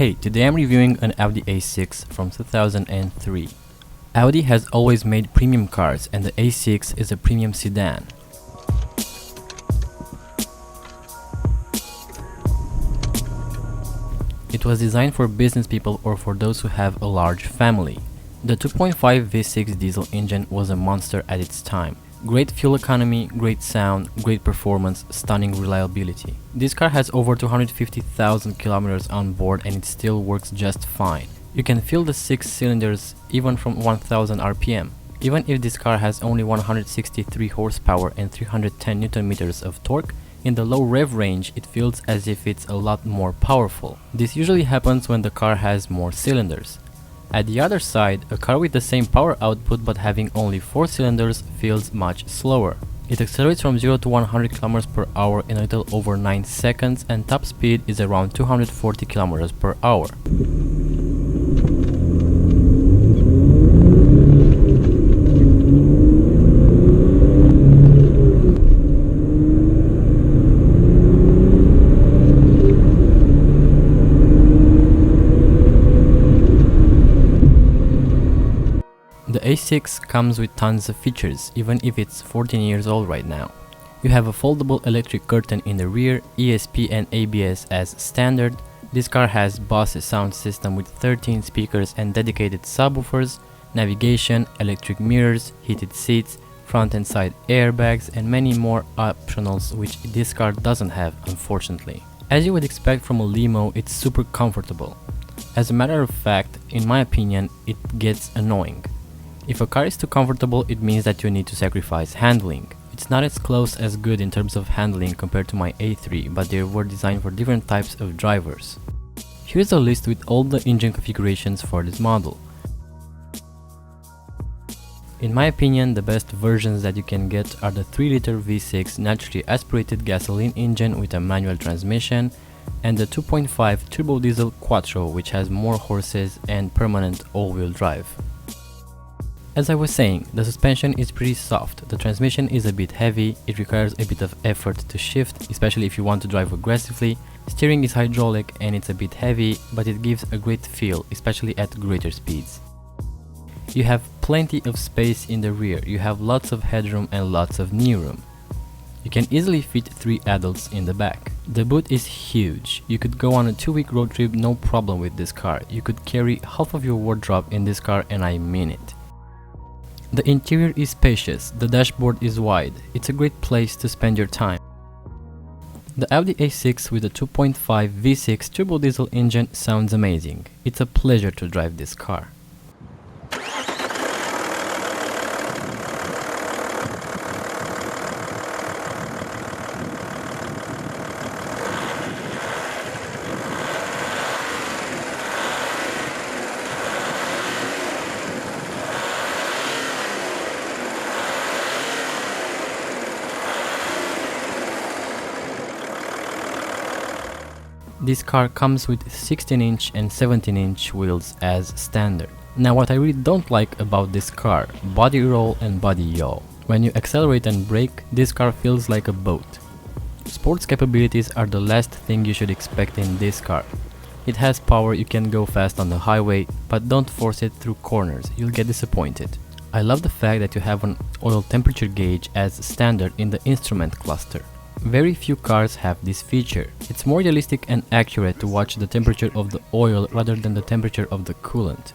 Hey, today I'm reviewing an Audi A6 from 2003. Audi has always made premium cars and the A6 is a premium sedan. It was designed for business people or for those who have a large family. The 2.5 V6 diesel engine was a monster at its time. Great fuel economy, great sound, great performance, stunning reliability. This car has over 250,000 kilometers on board and it still works just fine. You can feel the 6 cylinders even from 1000 RPM. Even if this car has only 163 horsepower and 310 Nm of torque, in the low rev range it feels as if it's a lot more powerful. This usually happens when the car has more cylinders. At the other side, a car with the same power output but having only 4 cylinders feels much slower. It accelerates from 0 to 100 km per hour in a little over 9 seconds and top speed is around 240 km per hour. The A6 comes with tons of features, even if it's 14 years old right now. You have a foldable electric curtain in the rear, ESP and ABS as standard. This car has Bosse sound system with 13 speakers and dedicated subwoofers, navigation, electric mirrors, heated seats, front and side airbags and many more optionals which this car doesn't have, unfortunately. As you would expect from a limo, it's super comfortable. As a matter of fact, in my opinion, it gets annoying. If a car is too comfortable, it means that you need to sacrifice handling. It's not as close as good in terms of handling compared to my A3, but they were designed for different types of drivers. Here's a list with all the engine configurations for this model. In my opinion, the best versions that you can get are the 3-liter V6 naturally aspirated gasoline engine with a manual transmission and the 2.5 turbo diesel Quattro, which has more horses and permanent all-wheel drive. As I was saying, the suspension is pretty soft, the transmission is a bit heavy, it requires a bit of effort to shift, especially if you want to drive aggressively. Steering is hydraulic and it's a bit heavy, but it gives a great feel, especially at greater speeds. You have plenty of space in the rear, you have lots of headroom and lots of knee room. You can easily fit 3 adults in the back. The boot is huge, you could go on a 2-week road trip no problem with this car, you could carry half of your wardrobe in this car and I mean it. The interior is spacious, the dashboard is wide, it's a great place to spend your time. The Audi A6 with a 2.5 V6 turbo diesel engine sounds amazing. It's a pleasure to drive this car. This car comes with 16-inch and 17-inch wheels as standard. Now what I really don't like about this car, body roll and body yaw. When you accelerate and brake, this car feels like a boat. Sports capabilities are the last thing you should expect in this car. It has power, you can go fast on the highway, but don't force it through corners, you'll get disappointed. I love the fact that you have an oil temperature gauge as standard in the instrument cluster. Very few cars have this feature. It's more realistic and accurate to watch the temperature of the oil rather than the temperature of the coolant.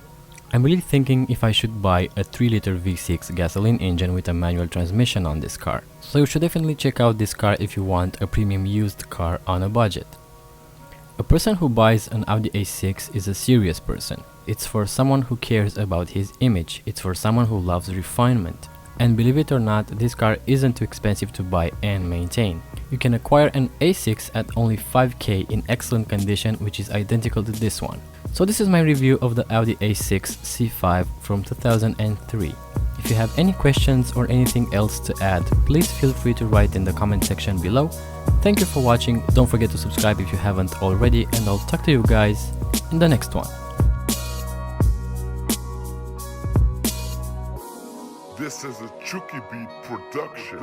I'm really thinking if I should buy a 3-liter V6 gasoline engine with a manual transmission on this car. So you should definitely check out this car if you want a premium used car on a budget. A person who buys an Audi A6 is a serious person. It's for someone who cares about his image. It's for someone who loves refinement. And believe it or not, this car isn't too expensive to buy and maintain. You can acquire an A6 at only 5k in excellent condition, which is identical to this one. So this is my review of the Audi A6 C5 from 2003. If you have any questions or anything else to add, please feel free to write in the comment section below. Thank you for watching, don't forget to subscribe if you haven't already, and I'll talk to you guys in the next one. This is a Chucky Beat production.